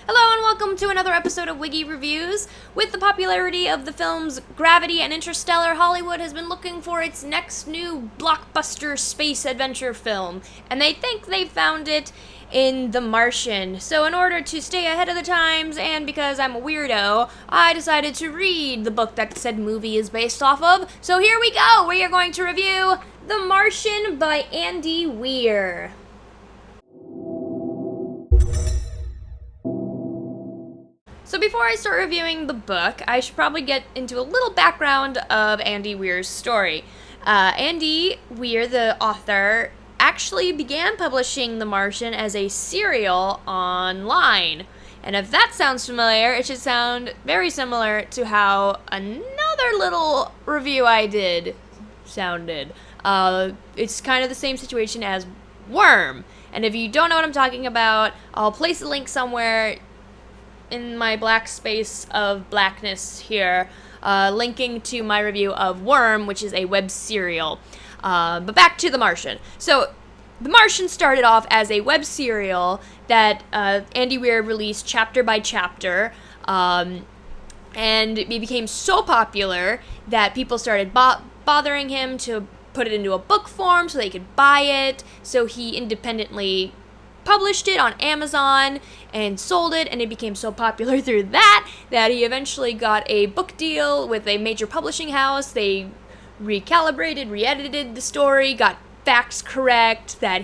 Hello and welcome to another episode of Wiggy Reviews. With the popularity of the films Gravity and Interstellar, Hollywood has been looking for its next new blockbuster space adventure film, and they think they've found it in The Martian. So in order to stay ahead of the times, and because I'm a weirdo, I decided to read the book that said movie is based off of. So here we go! We are going to review The Martian by Andy Weir. So before I start reviewing the book, I should probably get into a little background of Andy Weir's story. Andy Weir, the author, actually began publishing The Martian as a serial online. And if that sounds familiar, it should sound very similar to how another little review I did sounded. It's kind of the same situation as Worm. And if you don't know what I'm talking about, I'll place a link somewhere in my black space of blackness here, linking to my review of Worm, which is a web serial. But back to The Martian. So, The Martian started off as a web serial that Andy Weir released chapter by chapter, and it became so popular that people started bothering him to put it into a book form so they could buy it, so he independently published it on Amazon and sold it, and it became so popular through that he eventually got a book deal with a major publishing house. They recalibrated, re-edited the story, got facts correct, got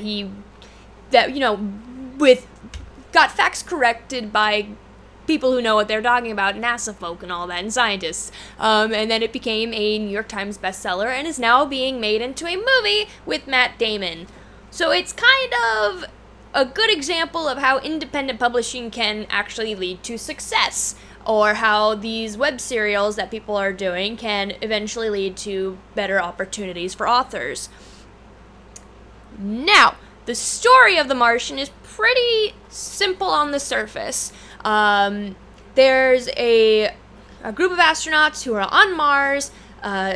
facts corrected by people who know what they're talking about, NASA folk and all that, and scientists. And then it became a New York Times bestseller and is now being made into a movie with Matt Damon. So it's kind of a good example of how independent publishing can actually lead to success, or how these web serials that people are doing can eventually lead to better opportunities for authors. Now, the story of The Martian is pretty simple on the surface. There's a group of astronauts who are on Mars.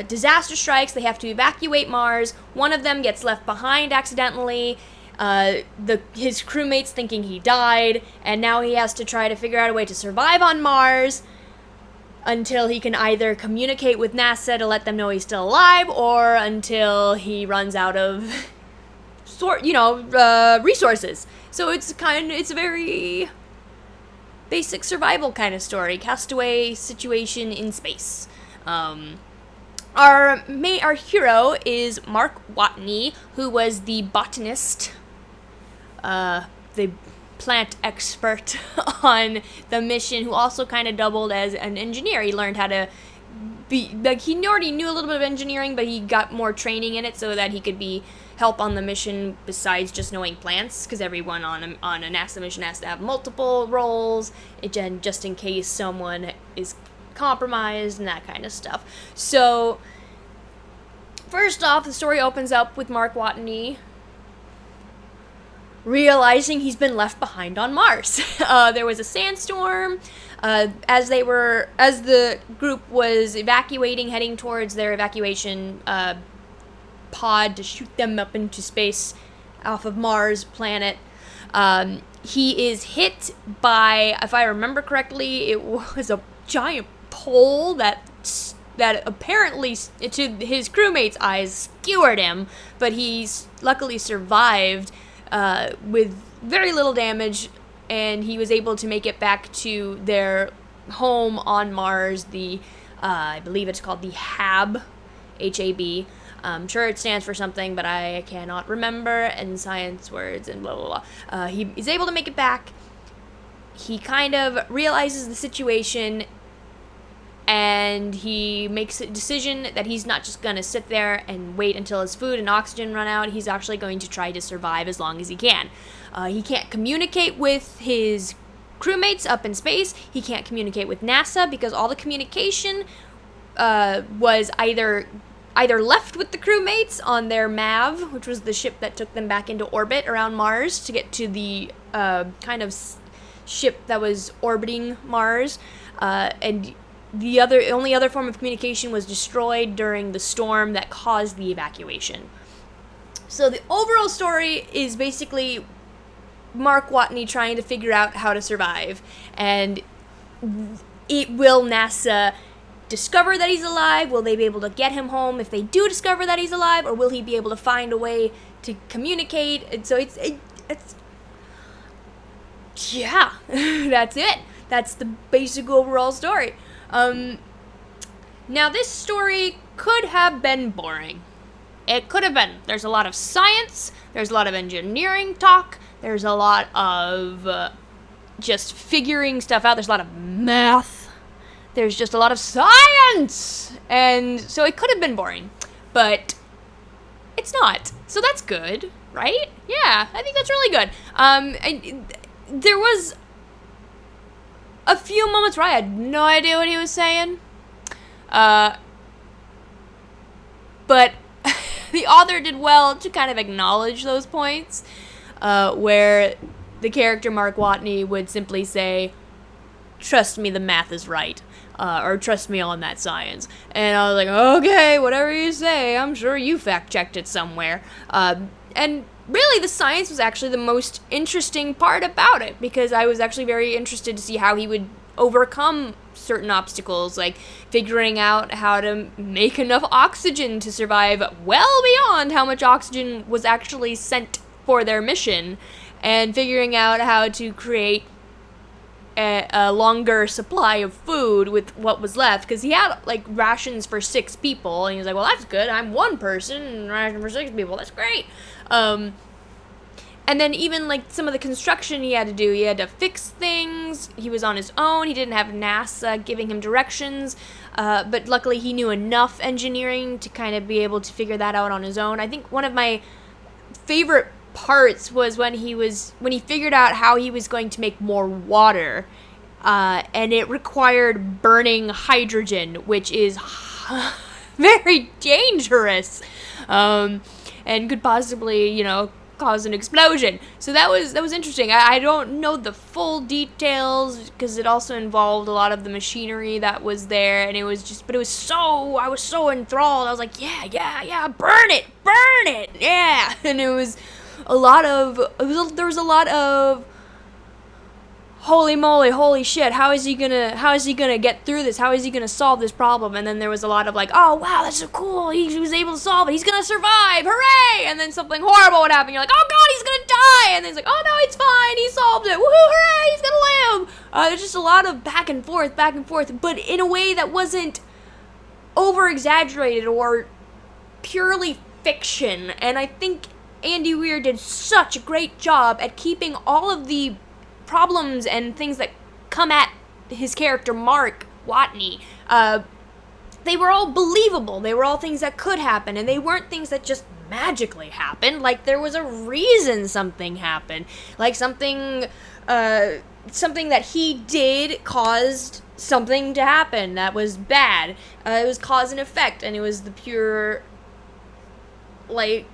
Disaster strikes, they have to evacuate Mars. One of them gets left behind accidentally. His crewmates thinking he died, and now he has to try to figure out a way to survive on Mars until he can either communicate with NASA to let them know he's still alive, or until he runs out of resources. So it's a very basic survival kind of story, castaway situation in space. Our hero is Mark Watney, who was the botanist, the plant expert on the mission, who also kind of doubled as an engineer. He learned how to he already knew a little bit of engineering, but he got more training in it so that he could help on the mission besides just knowing plants, because everyone on a NASA mission has to have multiple roles, just in case someone is compromised and that kind of stuff. So, first off, the story opens up with Mark Watney realizing he's been left behind on Mars. There was a sandstorm. As the group was evacuating, heading towards their evacuation pod to shoot them up into space off of Mars planet, he is hit by, if I remember correctly, it was a giant pole that apparently, to his crewmates' eyes, skewered him, but he's luckily survived with very little damage, and he was able to make it back to their home on Mars, I believe it's called the HAB, H-A-B. I'm sure it stands for something, but I cannot remember, and science words and blah, blah, blah. He is able to make it back. He kind of realizes the situation, and he makes a decision that he's not just going to sit there and wait until his food and oxygen run out. He's actually going to try to survive as long as he can. He can't communicate with his crewmates up in space. He can't communicate with NASA because all the communication was either left with the crewmates on their MAV, which was the ship that took them back into orbit around Mars to get to the kind of ship that was orbiting Mars, and the only other form of communication was destroyed during the storm that caused the evacuation. So the overall story is basically Mark Watney trying to figure out how to survive. And will NASA discover that he's alive? Will they be able to get him home if they do discover that he's alive? Or will he be able to find a way to communicate? And so it's yeah, that's it. That's the basic overall story. Now, this story could have been boring. It could have been. There's a lot of science. There's a lot of engineering talk. There's a lot of just figuring stuff out. There's a lot of math. There's just a lot of science. And so it could have been boring. But it's not. So that's good, right? Yeah, I think that's really good. There was a few moments where I had no idea what he was saying. But the author did well to kind of acknowledge those points, where the character Mark Watney would simply say, "Trust me, the math is right," or "Trust me on that science." And I was like, okay, whatever you say, I'm sure you fact-checked it somewhere. And really, the science was actually the most interesting part about it, because I was actually very interested to see how he would overcome certain obstacles, like figuring out how to make enough oxygen to survive well beyond how much oxygen was actually sent for their mission, and figuring out how to create a longer supply of food with what was left, because he had like rations for 6 people, and he was like, well, that's good, I'm one person and ration for 6 people, that's great. And then even, like, some of the construction he had to do, he had to fix things, he was on his own, he didn't have NASA giving him directions, but luckily he knew enough engineering to kind of be able to figure that out on his own. I think one of my favorite parts was when he figured out how he was going to make more water, and it required burning hydrogen, which is very dangerous, and could possibly, cause an explosion. So that was interesting. I don't know the full details, because it also involved a lot of the machinery that was there, and I was so enthralled. I was like, yeah, burn it, yeah. And there was a lot of holy moly, holy shit, how is he gonna get through this? How is he gonna solve this problem? And then there was a lot of like, oh wow, that's so cool, he was able to solve it, he's gonna survive, hooray! And then something horrible would happen, you're like, oh god, he's gonna die! And then it's like, oh no, it's fine, he solved it, woohoo, hooray, he's gonna live! There's just a lot of back and forth, but in a way that wasn't over-exaggerated or purely fiction. And I think Andy Weir did such a great job at keeping all of the problems and things that come at his character Mark Watney, they were all believable. They were all things that could happen, and they weren't things that just magically happened. Like, there was a reason something happened. Like, something that he did caused something to happen that was bad. It was cause and effect, and it was the pure, like,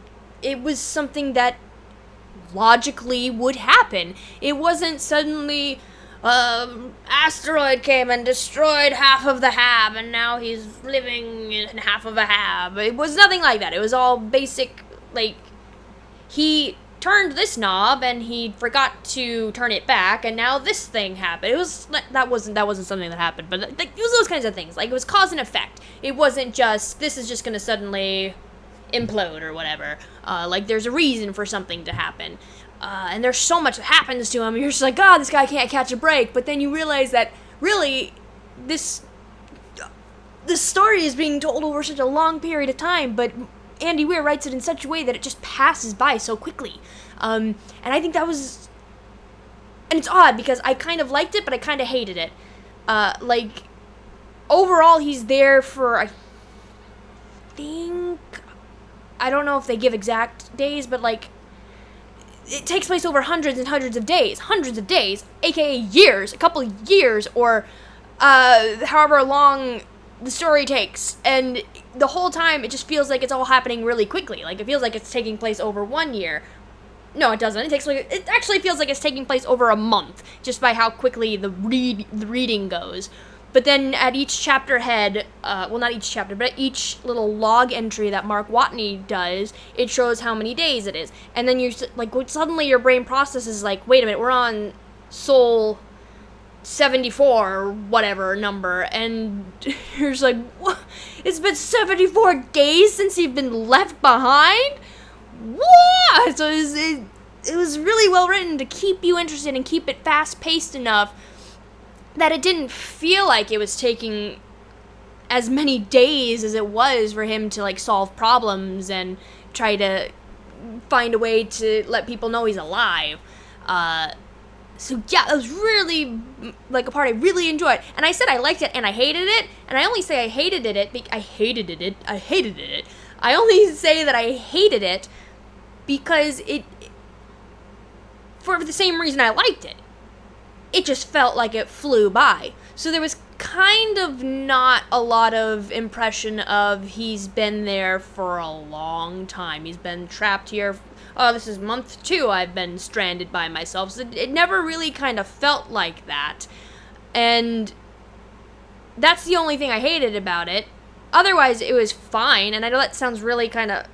it was something that logically would happen. It wasn't suddenly asteroid came and destroyed half of the hab and now he's living in half of a hab. It was nothing like that. It was all basic, like, he turned this knob and he forgot to turn it back and now this thing happened. It was that wasn't something that happened, but like, it was those kinds of things. Like, it was cause and effect. It wasn't just this is just gonna suddenly implode or whatever. Like, there's a reason for something to happen. And there's so much that happens to him, you're just like, God, this guy can't catch a break. But then you realize that, really, this story is being told over such a long period of time, but Andy Weir writes it in such a way that it just passes by so quickly. And I think that was... And it's odd, because I kind of liked it, but I kind of hated it. Like, overall, he's there for, I think... I don't know if they give exact days, but, like, it takes place over hundreds and hundreds of days, aka years, a couple of years, or however long the story takes, and the whole time it just feels like it's all happening really quickly. Like, it feels like it's taking place over 1 year. No, it doesn't. It actually feels like it's taking place over a month, just by how quickly the reading goes. But then at each chapter head, well, not each chapter, but each little log entry that Mark Watney does, it shows how many days it is. And then you're like, suddenly your brain processes like, wait a minute, we're on Soul 74 or whatever number. And you're just like, what? It's been 74 days since you've been left behind? What? So it was really well written to keep you interested and keep it fast-paced enough that it didn't feel like it was taking as many days as it was for him to, like, solve problems and try to find a way to let people know he's alive. So, yeah, it was really, like, a part I really enjoyed. And I said I liked it and I hated it, and I only say I hated it. I only say that I hated it because for the same reason I liked it. It just felt like it flew by. So there was kind of not a lot of impression of he's been there for a long time. He's been trapped here. Oh, this is month 2 I've been stranded by myself. So it never really kind of felt like that. And that's the only thing I hated about it. Otherwise, it was fine. And I know that sounds really kind of...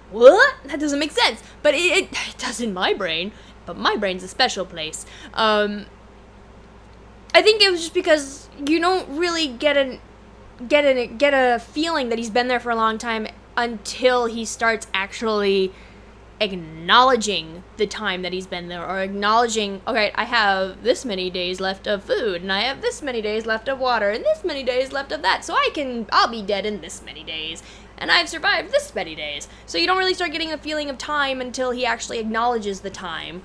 What? That doesn't make sense. But it does in my brain. But my brain's a special place. I think it was just because you don't really get a feeling that he's been there for a long time until he starts actually acknowledging the time that he's been there, or acknowledging, okay, I have this many days left of food, and I have this many days left of water, and this many days left of that, so I'll be dead in this many days. And I've survived this many days. So you don't really start getting a feeling of time until he actually acknowledges the time.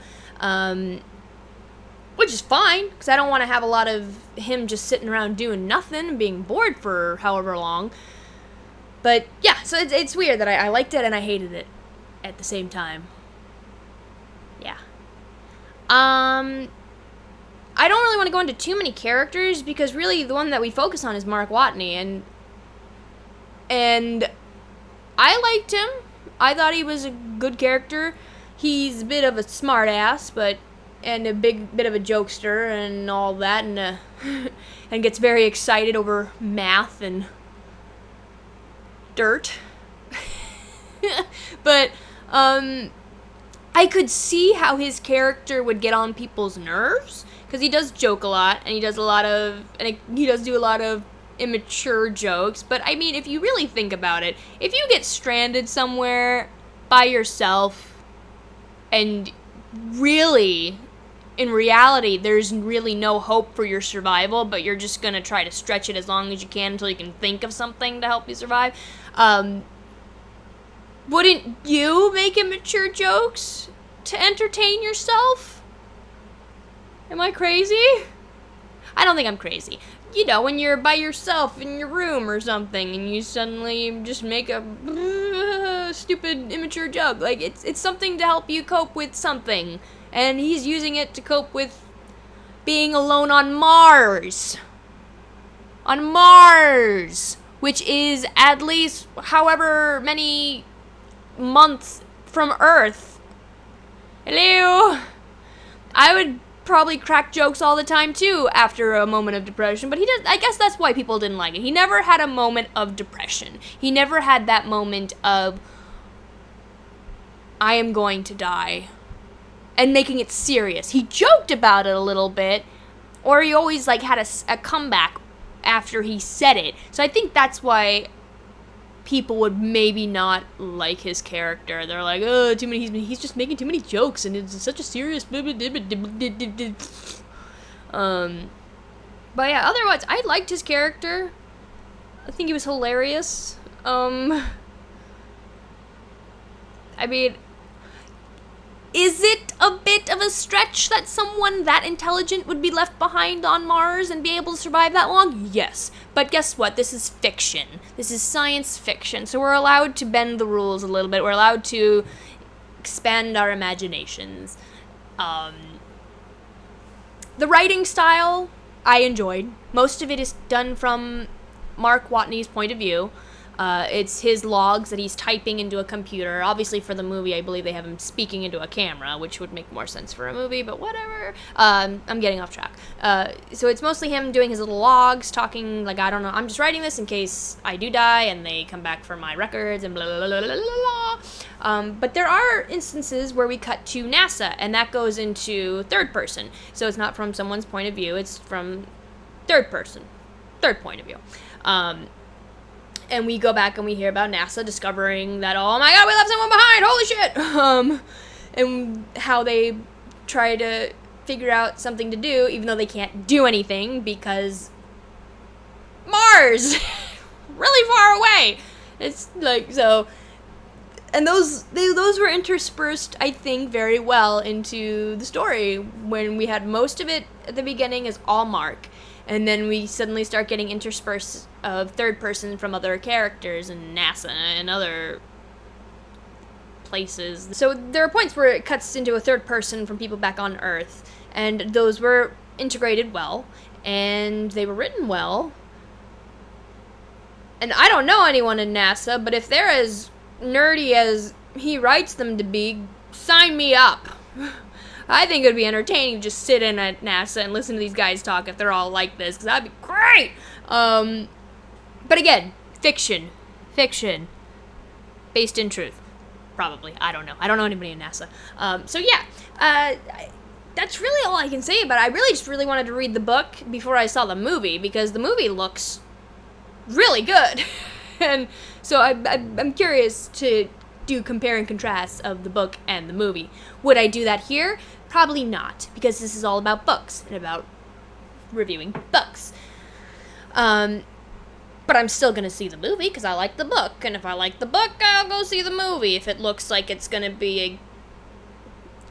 Which is fine, because I don't want to have a lot of him just sitting around doing nothing and being bored for however long. But, yeah, so it's weird that I liked it and I hated it at the same time. Yeah. I don't really want to go into too many characters, because really the one that we focus on is Mark Watney, and I liked him. I thought he was a good character. He's a bit of a smart ass, and a bit of a jokester and all that, and and gets very excited over math and dirt. But I could see how his character would get on people's nerves, because he does joke a lot, and he does do a lot of immature jokes. But I mean, if you really think about it, if you get stranded somewhere by yourself, and really, in reality, there's really no hope for your survival, but you're just gonna try to stretch it as long as you can until you can think of something to help you survive, wouldn't you make immature jokes to entertain yourself? Am I crazy? I don't think I'm crazy. You know, when you're by yourself in your room or something, and you suddenly just make a stupid, immature joke. Like, it's something to help you cope with something. And he's using it to cope with being alone on Mars. On Mars! Which is at least however many months from Earth. Hello? I would probably crack jokes all the time too after a moment of depression, but I guess that's why people didn't like it. He never had a moment of depression. He never had that moment of, I am going to die, and making it serious. He joked about it a little bit, or he always like had a comeback after he said it. So I think that's why people would maybe not like his character. They're like, oh, too many. He's just making too many jokes, and it's such a serious. But yeah, otherwise, I liked his character. I think he was hilarious. I mean, is it a bit of a stretch that someone that intelligent would be left behind on Mars and be able to survive that long? Yes. But guess what? This is fiction. This is science fiction. So we're allowed to bend the rules a little bit. We're allowed to expand our imaginations. The writing style, I enjoyed. Most of it is done from Mark Watney's point of view. It's his logs that he's typing into a computer. Obviously, for the movie, I believe they have him speaking into a camera, which would make more sense for a movie, but whatever. I'm getting off track. So it's mostly him doing his little logs, talking like, I don't know, I'm just writing this in case I do die and they come back for my records and blah, blah, blah, blah, blah, blah. But there are instances where we cut to NASA, and that goes into third person. So it's not from someone's point of view, it's from third person, third point of view. And we go back and we hear about NASA discovering that, oh my god, we left someone behind, holy shit! And how they try to figure out something to do, even though they can't do anything because Mars, really far away. It's like, so, and those were interspersed, I think, very well into the story, when we had most of it at the beginning is all Mark, and then we suddenly start getting interspersed of third person from other characters and NASA and other places. So there are points where it cuts into a third person from people back on Earth, and those were integrated well, and they were written well. And I don't know anyone in NASA, but if they're as nerdy as he writes them to be, sign me up. I think it would be entertaining to just sit in at NASA and listen to these guys talk if they're all like this, because that'd be great. But again, fiction, based in truth. Probably. I don't know. I don't know anybody in NASA. So yeah, that's really all I can say about it. I really wanted to read the book before I saw the movie, because the movie looks really good. And so I'm curious to do compare and contrast of the book and the movie. Would I do that here? Probably not, because this is all about books and about reviewing books. But I'm still going to see the movie because I like the book. And if I like the book, I'll go see the movie if it looks like it's going to be a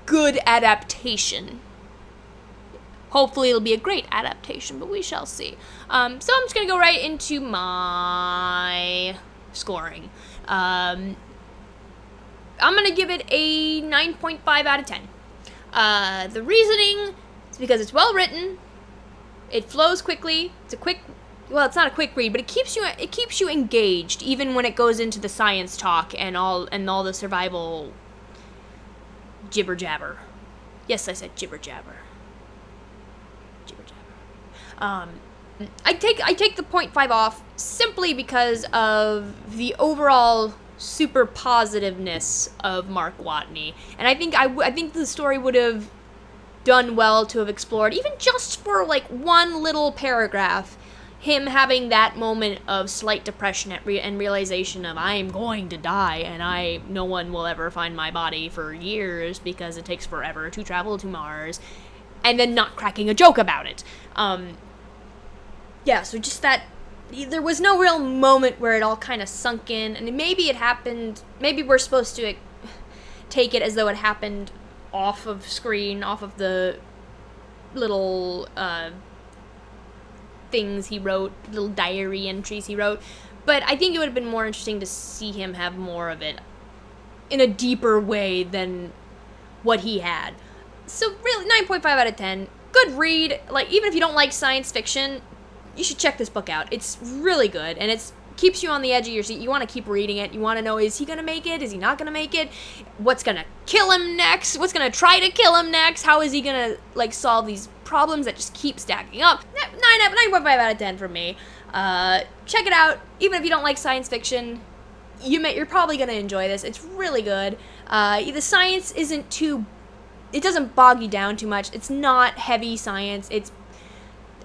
good adaptation. Hopefully it'll be a great adaptation, but we shall see. So I'm just going to go right into my scoring. I'm going to give it a 9.5 out of 10. The reasoning is because it's well written. It flows quickly. Well, it's not a quick read, but it keeps you engaged, even when it goes into the science talk and all the survival jibber jabber. Yes, I said jibber jabber. Jibber jabber. I take the 0.5 off simply because of the overall super positiveness of Mark Watney, and I think the story would have done well to have explored, even just for like one little paragraph, him having that moment of slight depression and realization of, I am going to die, and no one will ever find my body for years because it takes forever to travel to Mars, and then not cracking a joke about it. Yeah, so just that, there was no real moment where it all kind of sunk in, and maybe it happened, maybe we're supposed to take it as though it happened off of screen, off of the little, things he wrote, little diary entries he wrote, but I think it would have been more interesting to see him have more of it in a deeper way than what he had. So really, 9.5 out of 10. Good read. Like, even if you don't like science fiction, you should check this book out. It's really good, and it keeps you on the edge of your seat. You want to keep reading it. You want to know, is he going to make it? Is he not going to make it? What's going to kill him next? What's going to try to kill him next? How is he going to, like, solve these problems that just keep stacking up? 9.5 out of 10 for me. Check it out. Even if you don't like science fiction, you're probably going to enjoy this. It's really good. The science it doesn't bog you down too much. It's not heavy science.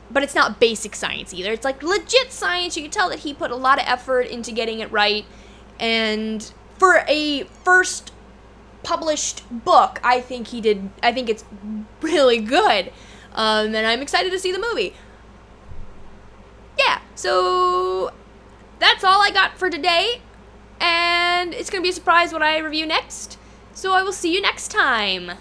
But it's not basic science either. It's like legit science. You can tell that he put a lot of effort into getting it right. And for a first published book, I think it's really good. And I'm excited to see the movie. Yeah, so that's all I got for today. And it's going to be a surprise what I review next. So I will see you next time.